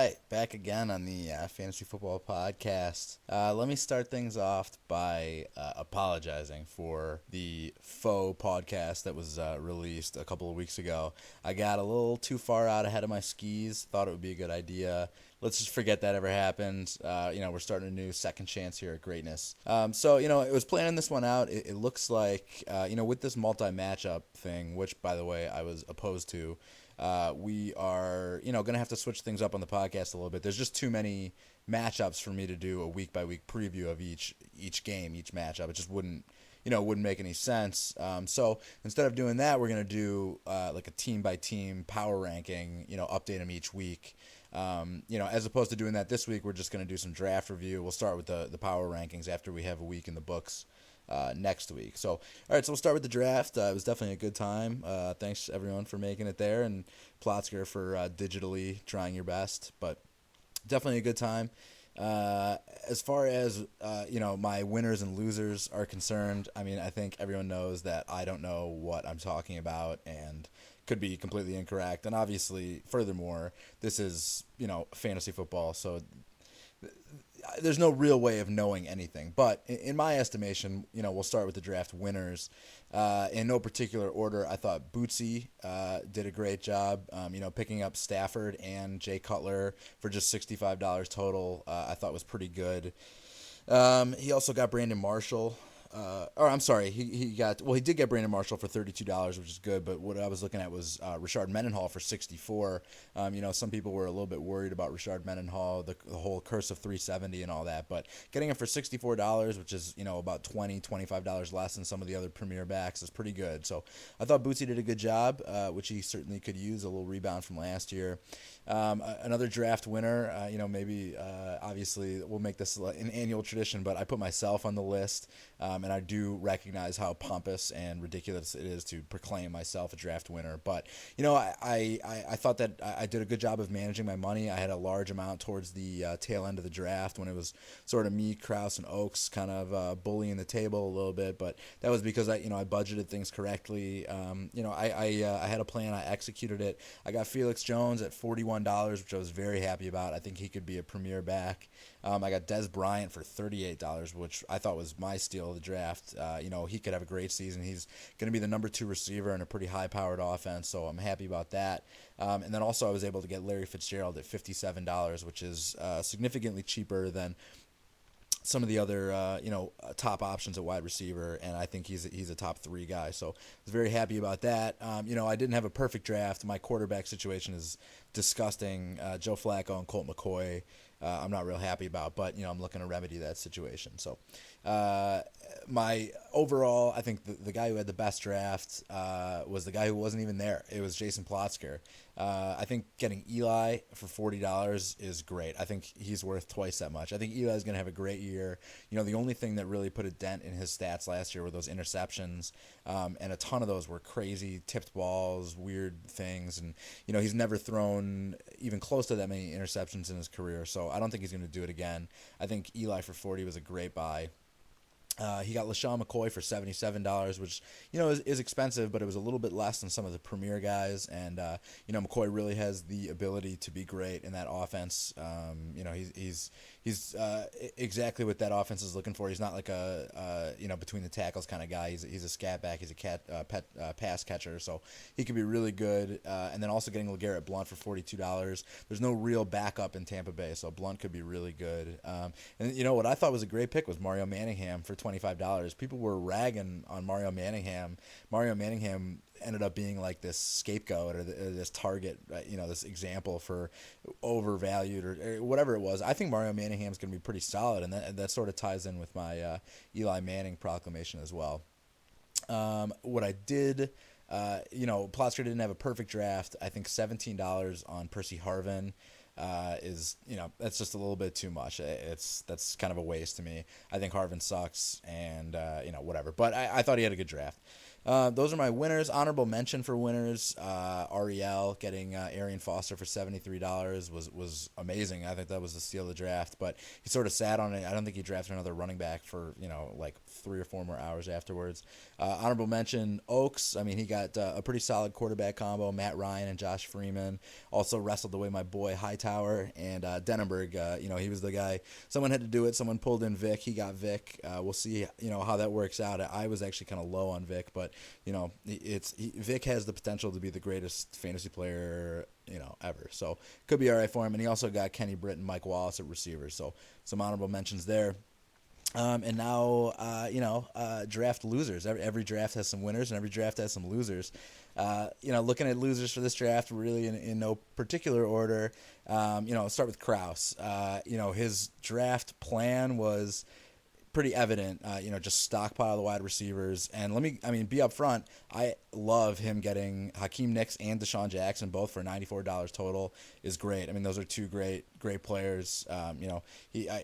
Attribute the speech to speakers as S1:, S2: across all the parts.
S1: right, back again on the Fantasy Football Podcast. Let me start things off by apologizing for the faux podcast that was released a couple of weeks ago. I got a little too far out ahead of my skis, thought it would be a good idea. Let's just forget that ever happened. We're starting a new second chance here at greatness. It was planning this one out. It looks like, with this multi-matchup thing, which, by the way, I was opposed to, we are, going to have to switch things up on the podcast a little bit. There's just too many matchups for me to do a week-by-week preview of each game, each matchup. It just wouldn't make any sense. So instead of doing that, we're going to do like a team-by-team power ranking, update them each week. As opposed to doing that this week, we're just going to do some draft review. We'll start with the power rankings after we have a week in the books next week. So, all right, so we'll start with the draft. It was definitely a good time. Thanks, everyone, for making it there, and Plotzker for digitally trying your best. But definitely a good time. As far as, my winners and losers are concerned, I mean, I think everyone knows that I don't know what I'm talking about and could be completely incorrect. And obviously, furthermore, this is, fantasy football, so there's no real way of knowing anything. But in my estimation, we'll start with the draft winners. In no particular order, I thought Bootsy did a great job, picking up Stafford and Jay Cutler for just $65 total. I thought was pretty good. He also got Brandon Marshall. He did get Brandon Marshall for $32, which is good, but what I was looking at was Rashard Mendenhall for $64. Some people were a little bit worried about Rashard Mendenhall, the whole curse of 370 and all that, but getting him for $64, which is, about $25 less than some of the other premier backs, is pretty good. So I thought Bootsy did a good job, which he certainly could use, a little rebound from last year. Another draft winner, obviously we'll make this an annual tradition, but I put myself on the list, and I do recognize how pompous and ridiculous it is to proclaim myself a draft winner. But, I thought that I did a good job of managing my money. I had a large amount towards the tail end of the draft when it was sort of me, Kraus, and Oaks kind of bullying the table a little bit. But that was because I budgeted things correctly. I had a plan. I executed it. I got Felix Jones at $41, which I was very happy about. I think he could be a premier back. I got Des Bryant for $38, which I thought was my steal of the draft. He could have a great season. He's going to be the number 2 receiver in a pretty high-powered offense, so I'm happy about that. And then also I was able to get Larry Fitzgerald at $57, which is significantly cheaper than some of the other, top options at wide receiver, and I think he's a top 3 guy. So I was very happy about that. I didn't have a perfect draft. My quarterback situation is disgusting. Joe Flacco and Colt McCoy, I'm not real happy about, but, I'm looking to remedy that situation. So my overall, I think the guy who had the best draft was the guy who wasn't even there. It was Jason Plotzker. I think getting Eli for $40 is great. I think he's worth twice that much. I think Eli's going to have a great year. The only thing that really put a dent in his stats last year were those interceptions, and a ton of those were crazy tipped balls, weird things, and he's never thrown even close to that many interceptions in his career. So I don't think he's going to do it again. I think Eli for $40 was a great buy. He got LaShawn McCoy for $77, which, is expensive, but it was a little bit less than some of the premier guys. And, McCoy really has the ability to be great in that offense. He's exactly what that offense is looking for. He's not like a between the tackles kind of guy. He's a scat back. He's a pass catcher. So he could be really good. And then also getting LeGarrette Blount for $42. There's no real backup in Tampa Bay, so Blount could be really good. And what I thought was a great pick was Mario Manningham for $25. People were ragging on Mario Manningham. Mario Manningham ended up being like this scapegoat or this target, this example for overvalued or whatever it was. I think Mario Manningham's going to be pretty solid, and that sort of ties in with my Eli Manning proclamation as well. What I did, Plotzker didn't have a perfect draft. I think $17 on Percy Harvin is, that's just a little bit too much. That's kind of a waste to me. I think Harvin sucks and, whatever. But I thought he had a good draft. Those are my winners. Honorable mention for winners. REL getting Arian Foster for $73 was amazing. I think that was the steal of the draft, but he sort of sat on it. I don't think he drafted another running back for like 3 or 4 more hours afterwards. Honorable mention Oaks. I mean, he got a pretty solid quarterback combo. Matt Ryan and Josh Freeman also wrestled away my boy Hightower and Denenberg. He was the guy. Someone had to do it. Someone pulled in Vic. He got Vic. We'll see how that works out. I was actually kind of low on Vic, but Vic has the potential to be the greatest fantasy player ever. So could be all right for him. And he also got Kenny Britt and Mike Wallace at receivers. So some honorable mentions there. And now, draft losers. Every draft has some winners, and every draft has some losers. Looking at losers for this draft, really in no particular order. Start with Kraus. His draft plan was pretty evident. Just stockpile the wide receivers. And be upfront. I love him getting Hakeem Nicks and Deshaun Jackson both for $94 total is great. I mean, those are two great players.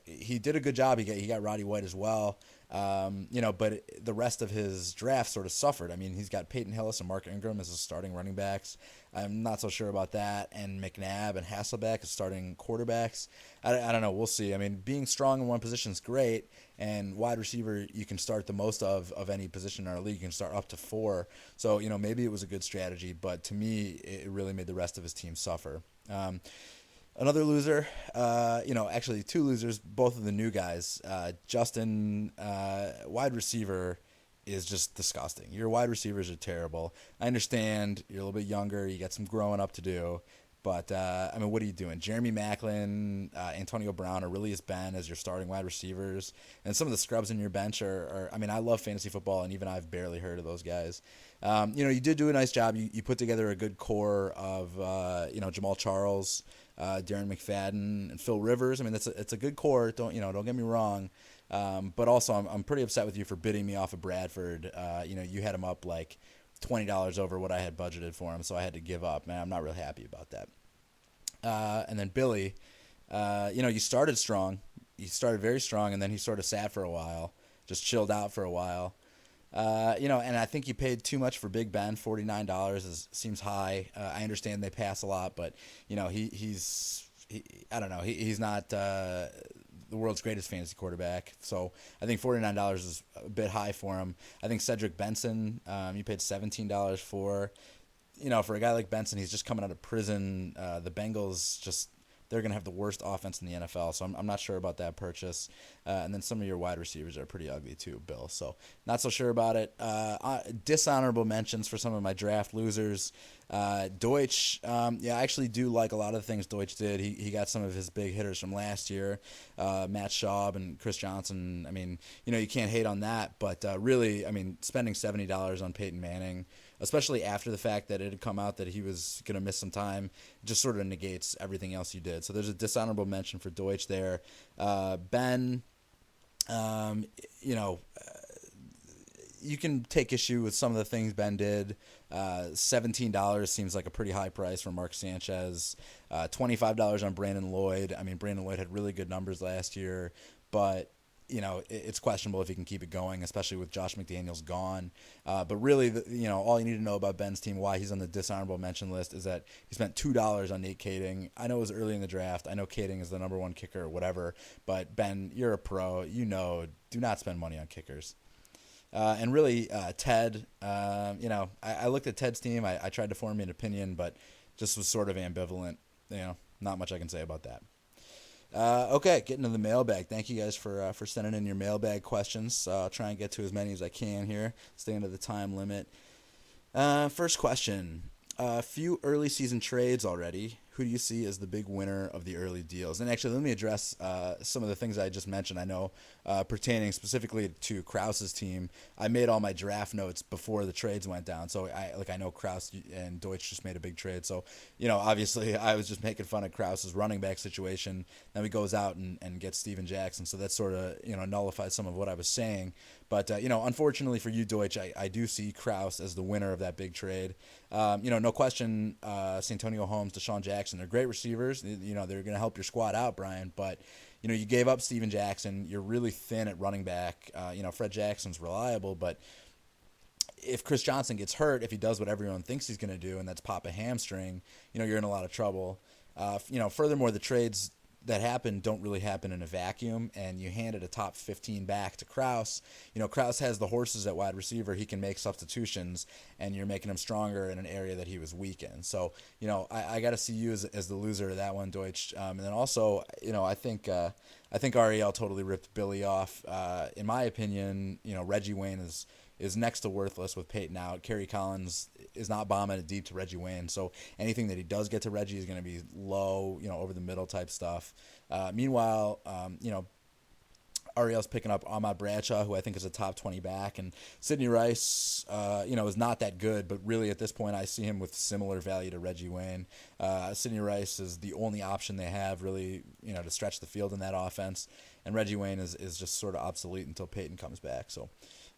S1: He did a good job. He got Roddy White as well. But the rest of his draft sort of suffered. I mean, he's got Peyton Hillis and Mark Ingram as his starting running backs. I'm not so sure about that. And McNabb and Hasselbeck as starting quarterbacks. I don't know. We'll see. I mean, being strong in one position is great. And wide receiver, you can start the most of any position in our league. You can start up to 4. So, maybe it was a good strategy. But to me, it really made the rest of his team suffer. Another loser, actually 2 losers, both of the new guys. Justin, wide receiver, is just disgusting. Your wide receivers are terrible. I understand you're a little bit younger. You got some growing up to do. But, what are you doing? Jeremy Maclin, Antonio Brown, or really Ben as your starting wide receivers. And some of the scrubs in your bench are I love fantasy football, and even I've barely heard of those guys. You did do a nice job. You put together a good core of, Jamal Charles, Darren McFadden, and Phil Rivers. I mean, it's a good core. Don't get me wrong. But also, I'm pretty upset with you for bidding me off of Bradford. You had him up like $20 over what I had budgeted for him, so I had to give up. Man, I'm not really happy about that. And then Billy, you started strong. You started very strong, and then he sort of sat for a while, just chilled out for a while. And I think you paid too much for Big Ben. $49 seems high. I understand they pass a lot, but he's I don't know. He's not the world's greatest fantasy quarterback. So I think $49 is a bit high for him. I think Cedric Benson, you paid $17 for. For a guy like Benson, he's just coming out of prison. The Bengals they're going to have the worst offense in the NFL, so I'm not sure about that purchase. And then some of your wide receivers are pretty ugly too, Bill. So not so sure about it. Dishonorable mentions for some of my draft losers. Deutsch, I actually do like a lot of the things Deutsch did. He got some of his big hitters from last year, Matt Schaub and Chris Johnson. I mean, you can't hate on that, but really, spending $70 on Peyton Manning, especially after the fact that it had come out that he was going to miss some time, just sort of negates everything else you did. So there's a dishonorable mention for Deutsch there. Ben, you can take issue with some of the things Ben did. $17 seems like a pretty high price for Mark Sanchez. $25 on Brandon Lloyd. Brandon Lloyd had really good numbers last year, but it's questionable if he can keep it going, especially with Josh McDaniels gone. But really, all you need to know about Ben's team, why he's on the dishonorable mention list, is that he spent $2 on Nate Kading. I know it was early in the draft. I know Kading is the number 1 kicker or whatever. But Ben, you're a pro. Do not spend money on kickers. And really, Ted, I looked at Ted's team. I tried to form an opinion, but just was sort of ambivalent. Not much I can say about that. Okay, getting to the mailbag. Thank you guys for sending in your mailbag questions. I'll try and get to as many as I can here. Stay under the time limit. First question. A few early season trades already. Who do you see as the big winner of the early deals? And actually, let me address some of the things I just mentioned. I know pertaining specifically to Kraus's team, I made all my draft notes before the trades went down. So I know Kraus and Deutsch just made a big trade. So, obviously I was just making fun of Kraus's running back situation. Then he goes out and gets Steven Jackson. So that sort of, nullifies some of what I was saying. But, unfortunately for you, Deutsch, I do see Kraus as the winner of that big trade. No question, Santonio Holmes, Deshaun Jackson, they're great receivers. They're going to help your squad out, Brian. But, you gave up Steven Jackson. You're really thin at running back. Fred Jackson's reliable, but if Chris Johnson gets hurt, if he does what everyone thinks he's going to do, and that's pop a hamstring, you're in a lot of trouble. Furthermore, the trades that happen don't really happen in a vacuum, and you handed a top 15 back to Kraus. Kraus has the horses at wide receiver. He can make substitutions, and you're making him stronger in an area that he was weak in. So, I got to see you as the loser of that one, Deutsch. And then also, I think Ariel totally ripped Billy off. In my opinion, Reggie Wayne is next to worthless with Peyton out. Kerry Collins is not bombing it deep to Reggie Wayne, so anything that he does get to Reggie is going to be low, over the middle type stuff. Meanwhile, Ariel's picking up Ahmad Bradshaw, who I think is a top 20 back, and Sidney Rice, is not that good, but really at this point I see him with similar value to Reggie Wayne. Sidney Rice is the only option they have really, to stretch the field in that offense, and Reggie Wayne is just sort of obsolete until Peyton comes back. So.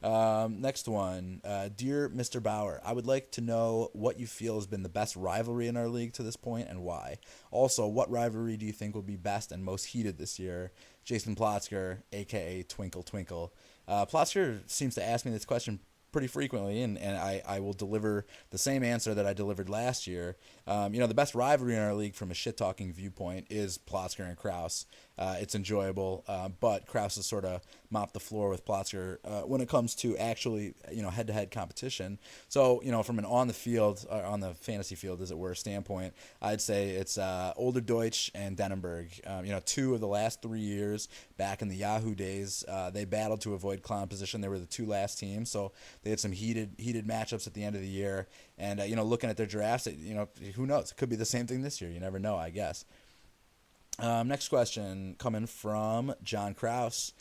S1: Next one. Dear Mr. Bauer, I would like to know what you feel has been the best rivalry in our league to this point and why. Also, what rivalry do you think will be best and most heated this year? Jason Plotzker, a.k.a. Twinkle Twinkle. Plotzker seems to ask me this question pretty frequently, and I will deliver the same answer that I delivered last year. The best rivalry in our league from a shit-talking viewpoint is Plotzker and Kraus. It's enjoyable, but Kraus has sort of mopped the floor with Plotzker when it comes to actually, head-to-head competition. So, from an on the field, or on the fantasy field, as it were, standpoint, I'd say it's Older Deutsch and Dennenberg. 2 of the last 3 years, back in the Yahoo days, they battled to avoid clown position. They were the 2 last teams, so they had some heated matchups at the end of the year. And, looking at their drafts, who knows? It could be the same thing this year. You never know, I guess. Next question coming from John Kraus.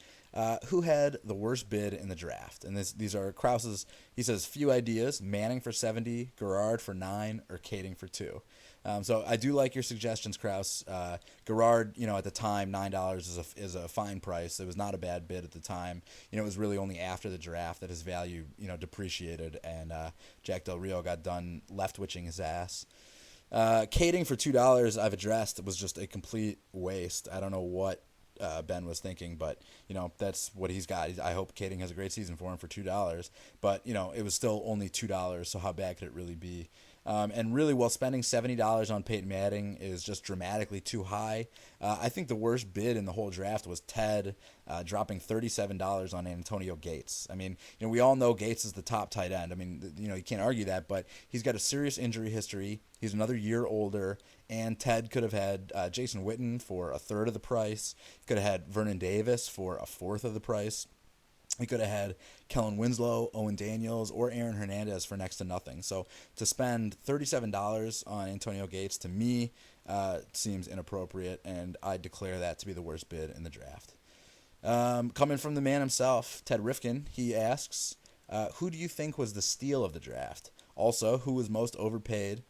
S1: Who had the worst bid in the draft? And these are Kraus's. He says, few ideas: Manning for 70, Garrard for 9, or Kading for 2. So I do like your suggestions, Kraus. Garrard, at the time, $9 is a fine price. It was not a bad bid at the time. It was really only after the draft that his value, depreciated, and Jack Del Rio got done left-witching his ass. Kading for $2 I've addressed was just a complete waste. I don't know what Ben was thinking, but that's what he's got. I hope Kading has a great season for him for $2, but it was still only $2, so how bad could it really be? And really, while spending $70 on Peyton Manning is just dramatically too high, I think the worst bid in the whole draft was Ted dropping $37 on Antonio Gates. I mean, we all know Gates is the top tight end. I mean, you can't argue that, but he's got a serious injury history. He's another year older, and Ted could have had Jason Witten for a third of the price. He could have had Vernon Davis for a fourth of the price. He could have had Kellen Winslow, Owen Daniels, or Aaron Hernandez for next to nothing. So to spend $37 on Antonio Gates, to me, seems inappropriate, and I declare that to be the worst bid in the draft. Coming from the man himself, Ted Rifkin, he asks, who do you think was the steal of the draft? Also, who was most overpaid?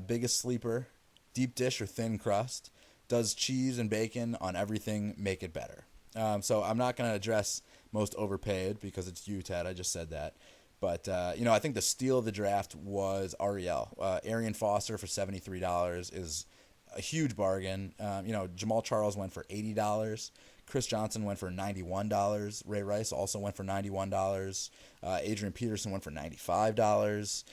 S1: Biggest sleeper? Deep dish or thin crust? Does cheese and bacon on everything make it better? So I'm not going to address most overpaid because it's you, Ted. I just said that. But, I think the steal of the draft was Ariel. Arian Foster for $73 is a huge bargain. Jamal Charles went for $80. Chris Johnson went for $91. Ray Rice also went for $91. Adrian Peterson went for $95.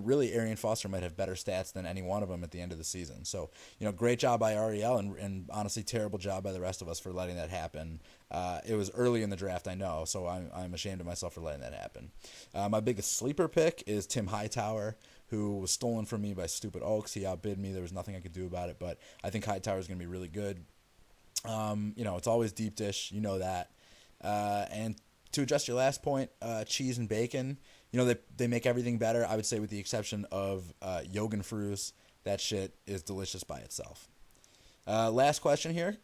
S1: Really, Arian Foster might have better stats than any one of them at the end of the season. So, great job by Ariel, and honestly, terrible job by the rest of us for letting that happen. It was early in the draft, I know, so I'm ashamed of myself for letting that happen. My biggest sleeper pick is Tim Hightower, who was stolen from me by Stupid Oaks. He outbid me. There was nothing I could do about it, but I think Hightower is going to be really good. It's always deep dish. You know that. And to address your last point, cheese and bacon, they make everything better, I would say, with the exception of Jogenfruz. That shit is delicious by itself. Last question here.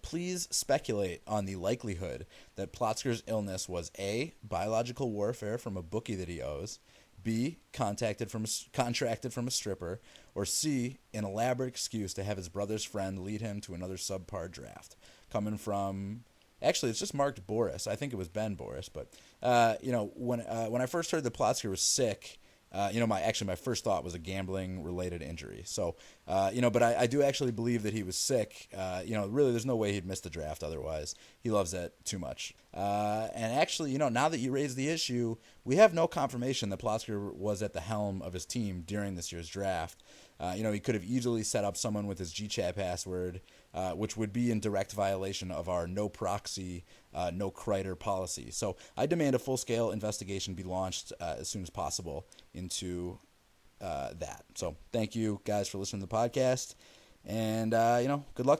S1: Please speculate on the likelihood that Plotzker's illness was A, biological warfare from a bookie that he owes, B, contracted from a stripper, or C, an elaborate excuse to have his brother's friend lead him to another subpar draft. Coming from, actually, it's just marked Boris. I think it was Ben Boris, but when I first heard that Plotzker was sick, my first thought was a gambling related injury. So, but I do actually believe that he was sick. Really, there's no way he'd miss the draft otherwise. He loves it too much. And actually, now that you raise the issue, we have no confirmation that Plotsker was at the helm of his team during this year's draft. He could have easily set up someone with his GChat password, which would be in direct violation of our no proxy, no criter policy. So I demand a full-scale investigation be launched as soon as possible into that. So thank you guys for listening to the podcast, and good luck.